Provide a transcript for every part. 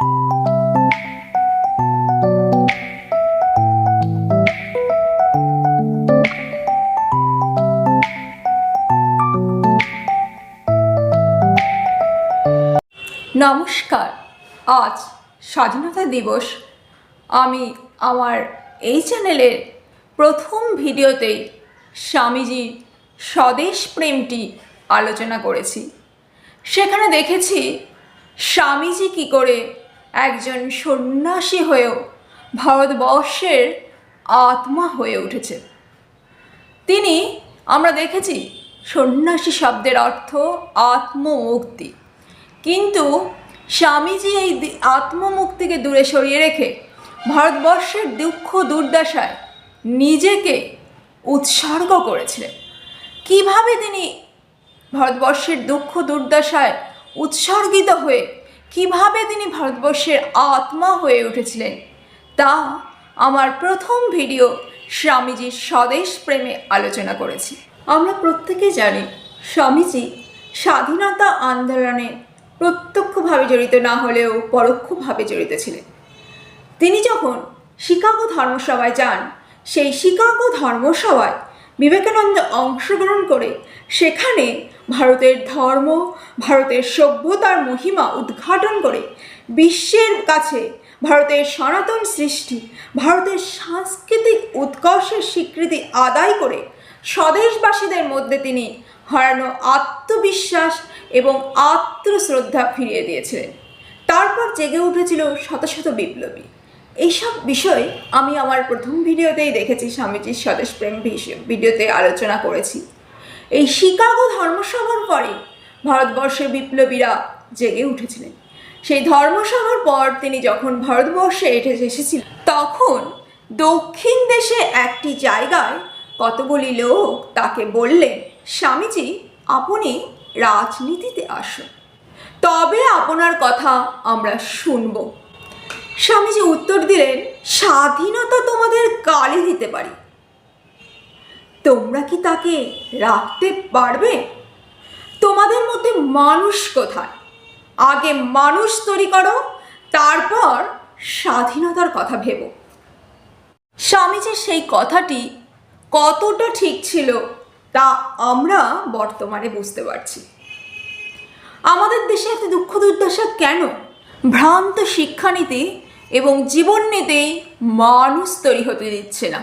নমস্কার। আজ স্বাধীনতা দিবস। আমি আমার এই চ্যানেলের প্রথম ভিডিওতেই স্বামীজির স্বদেশ প্রেমটি আলোচনা করেছি। সেখানে দেখেছি স্বামীজি কী করে একজন সন্ন্যাসী হয়েও ভারতবর্ষের আত্মা হয়ে উঠেছে। আমরা দেখেছি সন্ন্যাসী শব্দের অর্থ আত্মমুক্তি, কিন্তু স্বামীজি এই আত্মমুক্তিকে দূরে সরিয়ে রেখে ভারতবর্ষের দুঃখ দুর্দশায় নিজেকে উৎসর্গ করেছিলেন। কিভাবে তিনি ভারতবর্ষের দুঃখ দুর্দশায় উৎসর্গিত হয়ে কিভাবে তিনি ভারতবর্ষের আত্মা হয়ে উঠেছিলেন, তা আমার প্রথম ভিডিও স্বামীজির স্বদেশ প্রেমে আলোচনা করেছি। আমরা প্রত্যেকে জানি স্বামীজি স্বাধীনতা আন্দোলনে প্রত্যক্ষভাবে জড়িত না হলেও পরোক্ষভাবে জড়িত ছিলেন। তিনি যখন শিকাগো ধর্মসভায় যান, সেই শিকাগো ধর্মসভায় বিবেকানন্দ অংশগ্রহণ করে সেখানে ভারতের ধর্ম, ভারতের সভ্যতার মহিমা উদ্ঘাটন করে বিশ্বের কাছে ভারতের সনাতন সৃষ্টি, ভারতের সাংস্কৃতিক উৎকর্ষের স্বীকৃতি আদায় করে স্বদেশবাসীদের মধ্যে তিনি হারানো আত্মবিশ্বাস এবং আত্মশ্রদ্ধা ফিরিয়ে দিয়েছিলেন। তারপর জেগে উঠেছিল শত শত বিপ্লবী। এইসব বিষয় আমি আমার প্রথম ভিডিওতেই দেখেছি, স্বামীজির স্বদেশ প্রেম ভিডিওতে আলোচনা করেছি। এই শিকাগো ধর্মসভার পরে ভারতবর্ষের বিপ্লবীরা জেগে উঠেছিলেন। সেই ধর্মসভার পর তিনি যখন ভারতবর্ষে এসেছিলেন, তখন দক্ষিণ দেশে একটি জায়গায় কতগুলি লোক তাকে বললেন, স্বামীজি আপনি রাজনীতিতে আসুন, তবে আপনার কথা আমরা শুনব। স্বামীজি উত্তর দিলেন, স্বাধীনতা তোমাদের কালে দিতে পারি, তোমরা কি তাকে রাখতে পারবে? তোমাদের মধ্যে মানুষ কোথায়? আগে মানুষ তৈরি করো, তারপর স্বাধীনতার কথা ভেবো। স্বামীজির সেই কথাটি কতটা ঠিক ছিল তা আমরা বর্তমানে বুঝতে পারছি। আমাদের দেশে এত দুঃখ দুর্দশা কেন? ভ্রান্ত শিক্ষানীতি এবং জীবননীতি মানুষ তৈরি হতে দিচ্ছে না।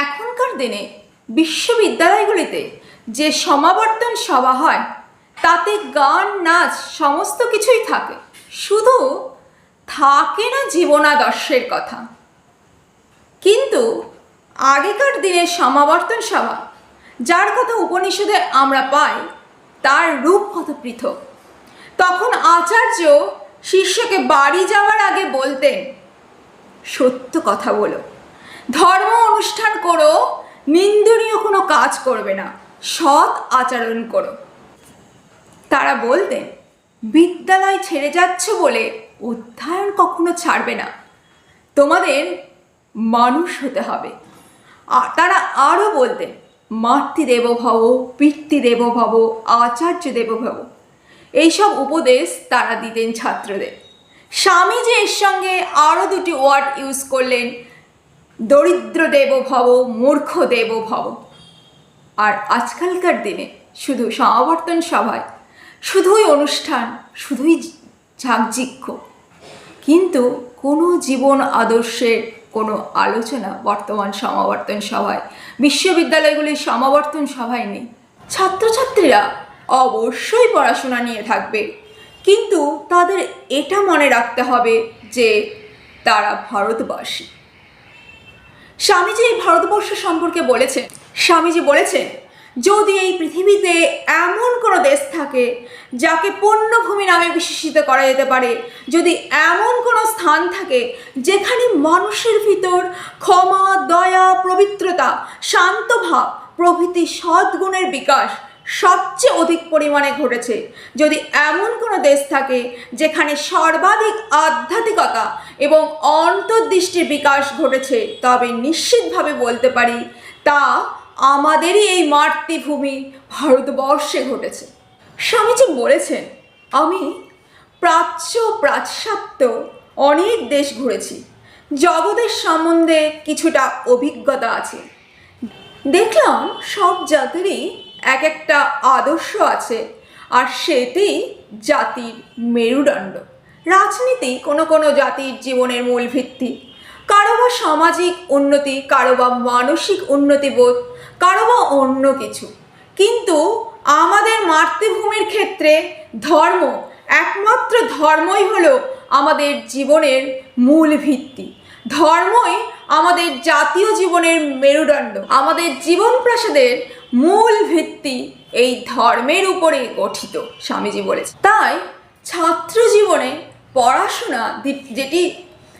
এখনকার দিনে বিশ্ববিদ্যালয়গুলিতে যে সমাবর্তন সভা হয়, তাতে গান নাচ সমস্ত কিছুই থাকে, শুধু থাকে না জীবনাদর্শের কথা। কিন্তু আগেকার দিনের সমাবর্তন সভা, যার কথা উপনিষদে আমরা পাই, তার রূপ কত পৃথক। তখন আচার্য শিষ্যকে বাড়ি যাওয়ার আগে বলতেন, সত্য কথা বলো, ধর্ম অনুষ্ঠান করো, নিন্দনীয় কোনো কাজ করবে না, সৎ আচরণ করো। তারা বলতেন, বিদ্যালয় ছেড়ে যাচ্ছ বলে অধ্যয়ন কখনো ছাড়বে না, তোমাদের মানুষ হতে হবে। আর তারা আরও বলতেন, মাতৃদেবো ভব, পিতৃদেবো ভব, আচার্য দেবো ভব। এইসব উপদেশ তারা দিতেন ছাত্রদের। স্বামীজি এর সঙ্গে আরও দুটি ওয়ার্ড ইউজ করলেন, দরিদ্র দেবো ভব, মূর্খ দেবো ভব। আর আজকালকার দিনে শুধু সমাবর্তন সভায় শুধুই অনুষ্ঠান, শুধুই ঝাঁকঝিক্ষ, কিন্তু কোনো জীবন আদর্শের কোনো আলোচনা বর্তমান সমাবর্তন সভায়, বিশ্ববিদ্যালয়গুলির সমাবর্তন সভায় নেই। ছাত্রছাত্রীরা অবশ্যই পড়াশোনা নিয়ে থাকবে, কিন্তু তাদের এটা মনে রাখতে হবে যে তারা ভারতবাসী। স্বামীজি এই ভারতবর্ষ সম্পর্কে বলেছেন, স্বামীজি বলেছেন, যদি এই পৃথিবীতে এমন কোনো দেশ থাকে যাকে পুণ্যভূমি নামে বিশেষিত করা যেতে পারে, যদি এমন কোনো স্থান থাকে যেখানে মানুষের ভিতর ক্ষমা, দয়া, পবিত্রতা, শান্তভাব প্রভৃতি সদ্গুণের বিকাশ সবচেয়ে অধিক পরিমাণে ঘটেছে, যদি এমন কোনো দেশ থাকে যেখানে সর্বাধিক আধ্যাত্মিকতা এবং অন্তর্দৃষ্টির বিকাশ ঘটেছে, তবে নিশ্চিতভাবে বলতে পারি তা আমাদেরই এই মাতৃভূমি ভারতবর্ষে ঘটেছে। স্বামীজি বলেছেন, আমি প্রাচ্য পাশ্চাত্য অনেক দেশ ঘুরেছি, জগতের সম্বন্ধে কিছুটা অভিজ্ঞতা আছে। দেখলাম সব জাতিরই এক একটা আদর্শ আছে, আর সেটি জাতির মেরুদণ্ড। রাজনীতি কোনো কোনো জাতির জীবনের মূল ভিত্তি, কারো বা সামাজিক উন্নতি, কারো বা মানসিক উন্নতিবোধ, কারো বা অন্য কিছু। কিন্তু আমাদের মাতৃভূমির ক্ষেত্রে ধর্ম, একমাত্র ধর্মই হলো আমাদের জীবনের মূল ভিত্তি। ধর্মই আমাদের জাতীয় জীবনের মেরুদণ্ড। আমাদের জীবন প্রাসাদের মূল ভিত্তি এই ধর্মের উপরে গঠিত, স্বামীজি বলেছে। তাই ছাত্র জীবনে পড়াশোনা যেটি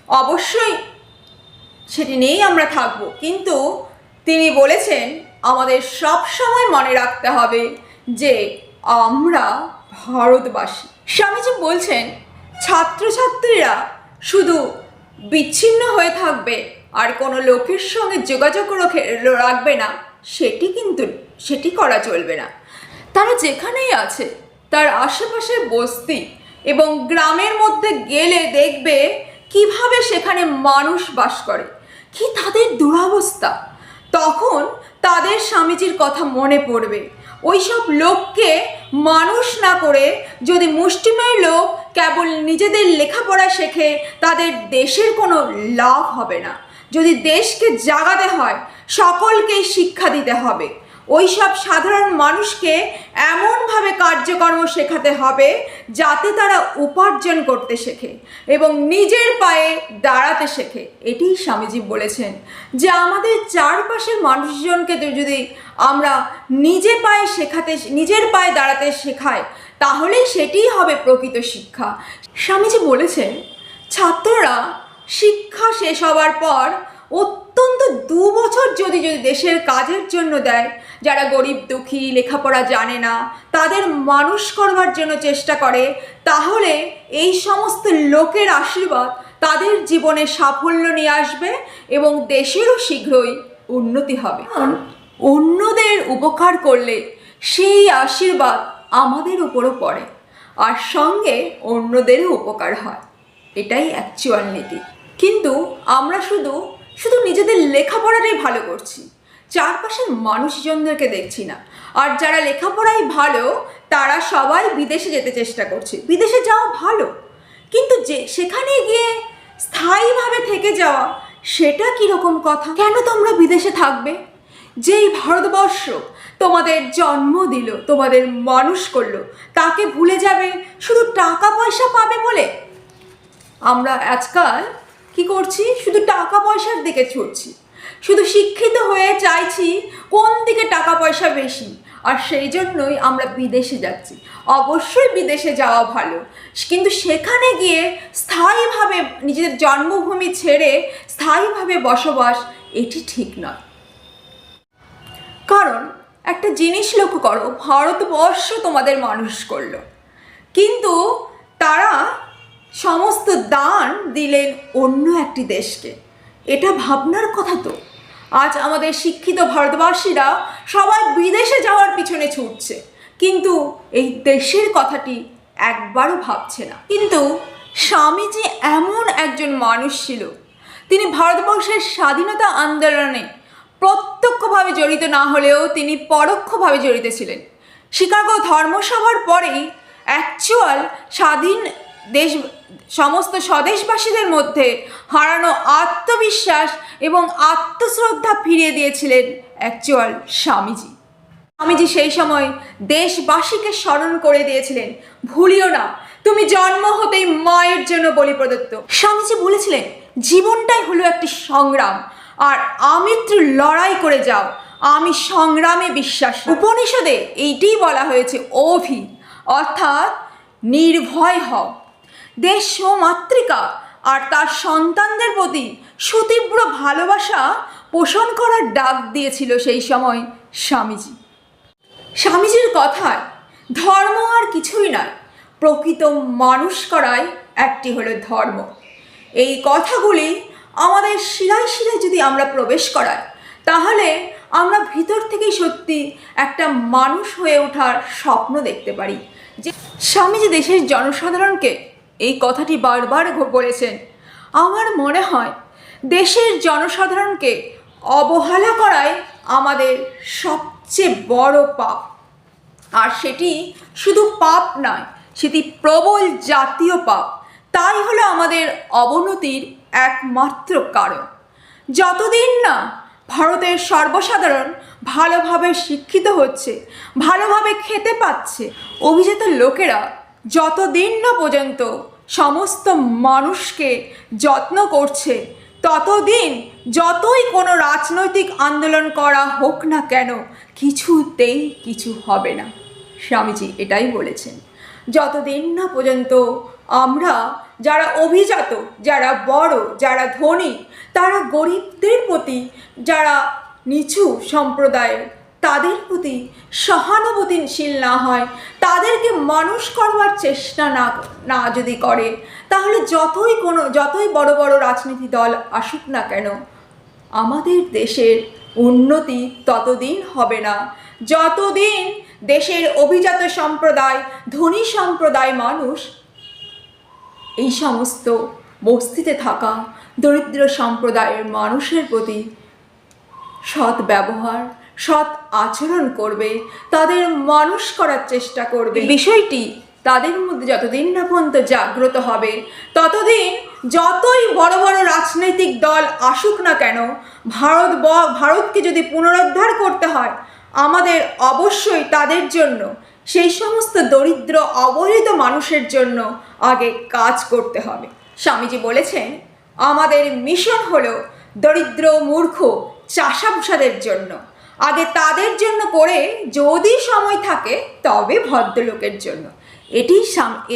অবশ্যই সেটি নিয়েই আমরা থাকব, কিন্তু তিনি বলেছেন আমাদের সব সময় মনে রাখতে হবে যে আমরা ভারতবাসী। স্বামীজি বলছেন ছাত্রছাত্রীরা শুধু বিচ্ছিন্ন হয়ে থাকবে আর কোনো লোকের সঙ্গে যোগাযোগ রাখবে না, সেটি করা চলবে না। তারা যেখানেই আছে তার আশেপাশের বস্তি এবং গ্রামের মধ্যে গেলে দেখবে কিভাবে সেখানে মানুষ বাস করে, কি তাদের দুরবস্থা। তখন তাদের স্বামীজির কথা মনে পড়বে। ওই সব লোককে মানুষ না করে যদি মুষ্টিমেয় লোক কেবল নিজেদের লেখাপড়া শেখে, তাদের দেশের কোনো লাভ হবে না। যদি দেশকে জাগাতে হয়, সকলকেই শিক্ষা দিতে হবে। ওই সব সাধারণ মানুষকে এমনভাবে কার্যকর্ম শেখাতে হবে যাতে তারা উপার্জন করতে শেখে এবং নিজের পায়ে দাঁড়াতে শেখে। এটিই স্বামীজি বলেছেন যে আমাদের চারপাশের মানুষজনকে যদি আমরা নিজের পায়ে দাঁড়াতে শেখাই, তাহলেই সেটিই হবে প্রকৃত শিক্ষা। স্বামীজি বলেছেন ছাত্ররা শিক্ষা শেষ হওয়ার পর অত্যন্ত 2 বছর যদি দেশের কাজের জন্য দেয়, যারা গরিব দুঃখী লেখাপড়া জানে না তাদের মানুষ করবার জন্য চেষ্টা করে, তাহলে এই সমস্ত লোকের আশীর্বাদ তাদের জীবনে সাফল্য নিয়ে আসবে এবং দেশেরও শীঘ্রই উন্নতি হবে। অন্যদের উপকার করলে সেই আশীর্বাদ আমাদের উপরও পড়ে আর সঙ্গে অন্যদেরও উপকার হয়। এটাই অ্যাকচুয়াল নীতি। কিন্তু আমরা শুধু নিজেদের লেখাপড়াটাই ভালো করছি, চারপাশের মানুষজনদেরকে দেখছি না। আর যারা লেখাপড়ায় ভালো তারা সবাই বিদেশে যেতে চেষ্টা করছে। বিদেশে যাওয়া ভালো, কিন্তু সেখানে গিয়ে স্থায়ীভাবে থেকে যাওয়া সেটা কীরকম কথা? কেন তোমরা বিদেশে থাকবে? যেই ভারতবর্ষ তোমাদের জন্ম দিল, তোমাদের মানুষ করলো, তাকে ভুলে যাবে শুধু টাকা পয়সা পাবে বলে? আমরা আজকাল কি করছি? শুধু টাকা পয়সার দিকে ছুটছি, শুধু শিক্ষিত হয়ে চাইছি কোন দিকে টাকা পয়সা বেশি, আর সেই জন্যই আমরা বিদেশে যাচ্ছি। অবশ্যই বিদেশে যাওয়া ভালো, কিন্তু সেখানে গিয়ে স্থায়ীভাবে নিজেদের জন্মভূমি ছেড়ে স্থায়ীভাবে বসবাস এটি ঠিক নয়। কারণ একটা জিনিস লক্ষ্য করো, ভারতবর্ষ তোমাদের মানুষ করলো, কিন্তু তারা সমস্ত দান দিলেন অন্য একটি দেশকে। এটা ভাবনার কথা তো। আজ আমাদের শিক্ষিত ভারতবাসীরা সবাই বিদেশে যাওয়ার পিছনে ছুটছে, কিন্তু এই দেশের কথাটি একবারও ভাবছে না। কিন্তু স্বামীজি এমন একজন মানুষ ছিল, তিনি ভারতবর্ষের স্বাধীনতা আন্দোলনে প্রত্যক্ষভাবে জড়িত না হলেও তিনি পরোক্ষভাবে জড়িত ছিলেন। শিকাগো ধর্মসভার পরেই অ্যাকচুয়াল স্বাধীন দেশ সমস্ত স্বদেশবাসীদের মধ্যে হারানো আত্মবিশ্বাস এবং আত্মশ্রদ্ধা ফিরিয়ে দিয়েছিলেন অ্যাকচুয়াল স্বামীজি। স্বামীজি সেই সময় দেশবাসীকে স্মরণ করে দিয়েছিলেন, ভুলিও না তুমি জন্ম হতেই মায়ের জন্য বলি প্রদত্ত। স্বামীজি বলেছিলেন জীবনটাই হলো একটি সংগ্রাম, আর আমৃত্যু লড়াই করে যাও, আমি সংগ্রামে বিশ্বাস। উপনিষদে এইটিই বলা হয়েছে অভি, অর্থাৎ নির্ভয় হও। দেশ ও মাতৃকা আর তার সন্তানদের প্রতি সুতীব্র ভালোবাসা পোষণ করার ডাক দিয়েছিল সেই সময় স্বামীজি। স্বামীজির কথায় ধর্ম আর কিছুই নয়, প্রকৃত মানুষ করাই একটি হলো ধর্ম। এই কথাগুলি আমাদের শিরায় শিরায় যদি আমরা প্রবেশ করাই, তাহলে আমরা ভিতর থেকেই সত্যি একটা মানুষ হয়ে ওঠার স্বপ্ন দেখতে পারি। যে স্বামীজি দেশের জনসাধারণকে এই কথাটি বারবার বলেছেন। আমার মনে হয় দেশের জনসাধারণকে অবহেলা করাই আমাদের সবচেয়ে বড় পাপ। আর সেটি শুধু পাপ নয়, সেটি প্রবল জাতীয় পাপ। তাই হলো আমাদের অবনতির একমাত্র কারণ। যতদিন না ভারতের সর্বসাধারণ ভালোভাবে শিক্ষিত হচ্ছে, ভালোভাবে খেতে পাচ্ছে, অভিজাত লোকেরা যতদিন না পর্যন্ত সমস্ত মানুষকে যত্ন করছে, ততদিন যতই কোনো রাজনৈতিক আন্দোলন করা হোক না কেন, কিছুতেই কিছু হবে না। স্বামীজি এটাই বলেছেন। যতদিন না পর্যন্ত আমরা যারা অভিজাত, যারা বড়, যারা ধনী, তারা গরিবদের প্রতি, যারা নিচু সম্প্রদায়ের, তাদের প্রতি সহানুভূতিশীল না হয়, তাদেরকে মানুষ করবার চেষ্টা না যদি করে, তাহলে যতই বড় বড় রাজনীতি দল আসুক না কেন, আমাদের দেশের উন্নতি ততদিন হবে না যতদিন দেশের অভিজাত সম্প্রদায়, ধনী সম্প্রদায় মানুষ এই সমস্ত বস্তিতে থাকা দরিদ্র সম্প্রদায়ের মানুষের প্রতি সৎ ব্যবহার, সৎ আচরণ করবে, তাদের মানুষ করার চেষ্টা করবে। বিষয়টি তাদের মধ্যে যতদিন না পর্যন্ত জাগ্রত হবে, ততদিন যতই বড় বড় রাজনৈতিক দল আসুক না কেন, ভারতকে যদি পুনরুদ্ধার করতে হয়, আমাদের অবশ্যই তাদের জন্য, সেই সমস্ত দরিদ্র অবহেলিত মানুষের জন্য আগে কাজ করতে হবে। স্বামীজি বলেছেন, আমাদের মিশন হলো দরিদ্র মূর্খ চাষাভুষাদের জন্য। আগে তাদের জন্য করে, যদি সময় থাকে তবে ভদ্রলোকের জন্য।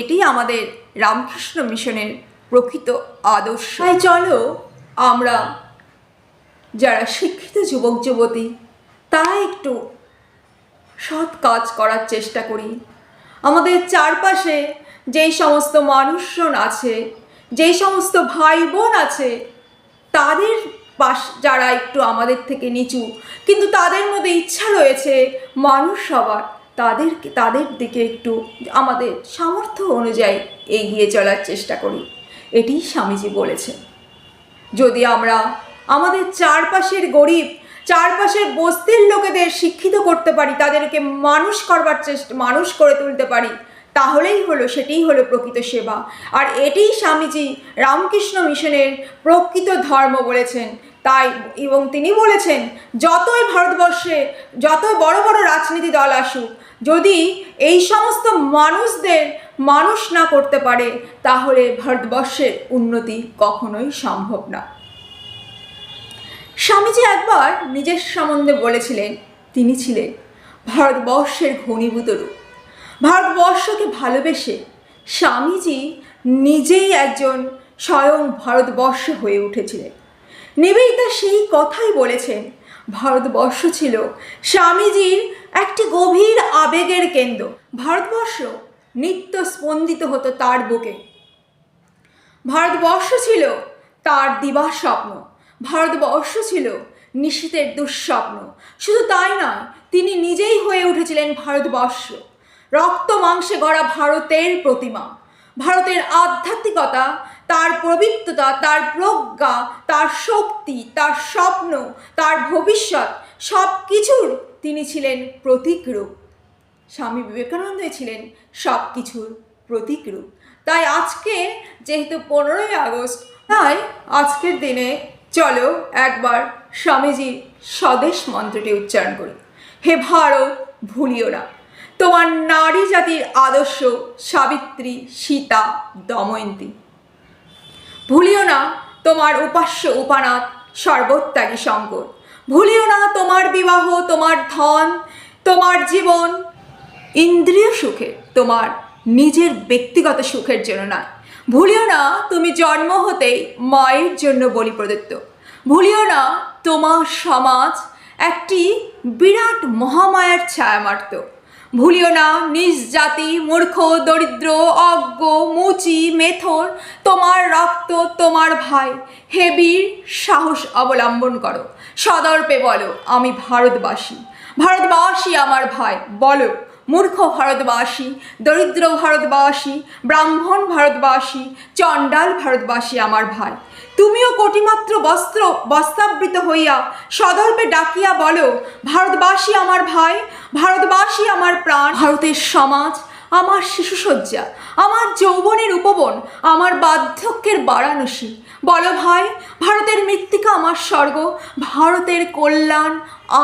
এটি আমাদের রামকৃষ্ণ মিশনের প্রকৃত আদর্শ। তাই চলো আমরা যারা শিক্ষিত যুবক যুবতী, তারা একটু সৎ কাজ করার চেষ্টা করি। আমাদের চারপাশে যেই সমস্ত মানুষজন আছে, যেই সমস্ত ভাই বোন আছে, তাদের যারা একটু আমাদের থেকে নিচু, কিন্তু তাদের মধ্যে ইচ্ছা রয়েছে মানুষ হবার, তাদের দিকে একটু আমাদের সামর্থ্য অনুযায়ী এগিয়ে চলার চেষ্টা করি। এটি স্বামীজি বলেছেন। যদি আমরা আমাদের চারপাশের গরিব, চারপাশের বস্তির লোকেদের শিক্ষিত করতে পারি, তাদেরকে মানুষ করে তুলতে পারি, সেটিই হলো প্রকৃত সেবা। আর এটিই স্বামীজি রামকৃষ্ণ মিশনের প্রকৃত ধর্ম বলেছেন। এবং তিনি বলেছেন, যতই ভারতবর্ষে যতই বড় বড় রাজনীতি দল আসুক, যদি এই সমস্ত মানুষদের মানুষ না করতে পারে, তাহলে ভারতবর্ষের উন্নতি কখনোই সম্ভব না। স্বামীজি একবার নিজের সম্বন্ধে বলেছিলেন, তিনি ছিলেন ভারতবর্ষের ঘনীভূত রূপ। ভারতবর্ষকে ভালোবেসে স্বামীজি নিজেই একজন স্বয়ং ভারতবর্ষ হয়ে উঠেছিলেন। নিবেদিতা সেই কথাই বলেছেন, ভারতবর্ষ ছিল স্বামীজির একটি গভীর আবেগের কেন্দ্র। ভারতবর্ষ নিত্য স্পন্দিত হতো তার বুকে। ভারতবর্ষ ছিল তার দিবা স্বপ্ন, ভারতবর্ষ ছিল নিশীথের দুঃস্বপ্ন। শুধু তাই নয়, তিনি নিজেই হয়ে উঠেছিলেন ভারতবর্ষ, রক্ত মাংসে গড়া ভারতের প্রতিমা। ভারতের আধ্যাত্মিকতা, তার পবিত্রতা, তার প্রজ্ঞা, তার শক্তি, তার স্বপ্ন, তার ভবিষ্যৎ, সব কিছুর তিনি ছিলেন প্রতীকরূপ। স্বামী বিবেকানন্দই ছিলেন সব কিছুর প্রতীকরূপ। তাই আজকে যেহেতু 15ই আগস্ট, তাই আজকের দিনে চলো একবার স্বামীজির স্বদেশ মন্ত্রটি উচ্চারণ করি। হে ভারত, ভুলিও না তোমার নারী জাতির আদর্শ সাবিত্রী, সীতা, দময়ন্তী। ভুলিও না তোমার উপাস্য উপানাথ সর্বত্যাগী শঙ্কর। ভুলিও না তোমার বিবাহ, তোমার ধন, তোমার জীবন ইন্দ্রিয় সুখে, তোমার নিজের ব্যক্তিগত সুখের জন্য নয়। ভুলিও না তুমি জন্ম হতেই মায়ের জন্য বলি প্রদত্ত। ভুলিও না তোমার সমাজ একটি বিরাট মহামায়ার ছায়া মারত। ভুলিও না নিজ জাতি, মূর্খ, দরিদ্র, অজ্ঞ, মুচি, মেথর, তোমার রক্ত, তোমার ভাই। হে বীর, সাহস অবলম্বন করো, সদর্পে বলো আমি ভারতবাসী, ভারতবাসী আমার ভাই। বলো মূর্খ ভারতবাসী, দরিদ্র ভারতবাসী, ব্রাহ্মণ ভারতবাসী, চণ্ডাল ভারতবাসী আমার ভাই, তুমিও কোটিমাত্র বস্ত্রাবৃত হইয়া সদর্পে ডাকিয়া বলো, ভারতবাসী আমার ভাই, ভারতবাসী আমার প্রাণ। ভারতের সমাজ আমার শিশুসজ্জা, আমার যৌবনের উপবন, আমার বার্ধক্যের বারাণসী। বলো ভাই, ভারতের মৃত্তিকা আমার স্বর্গ, ভারতের কল্যাণ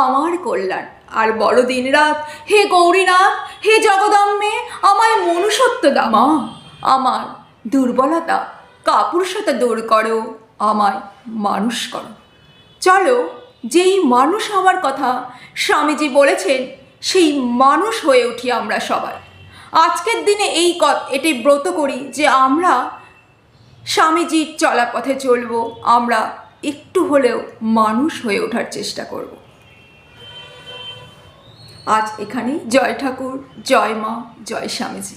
আমার কল্যাণ। আর বলো দিনরাত, হে গৌরীনাথ, হে জগদম্বে, আমায় মনুষ্যত্ব দাও। মা, আমার দুর্বলতা কাপুরুষতা দূর করো, আমায় মানুষ করো। চলো, যেই মানুষ হওয়ার কথা স্বামীজি বলেছেন, সেই মানুষ হয়ে উঠি আমরা সবাই। আজকের দিনে এটি ব্রত করি যে আমরা স্বামীজির চলা পথে চলব, আমরা একটু হলেও মানুষ হয়ে ওঠার চেষ্টা করব। আজ এখানেই। জয় ঠাকুর, জয় মা, জয় স্বামীজি।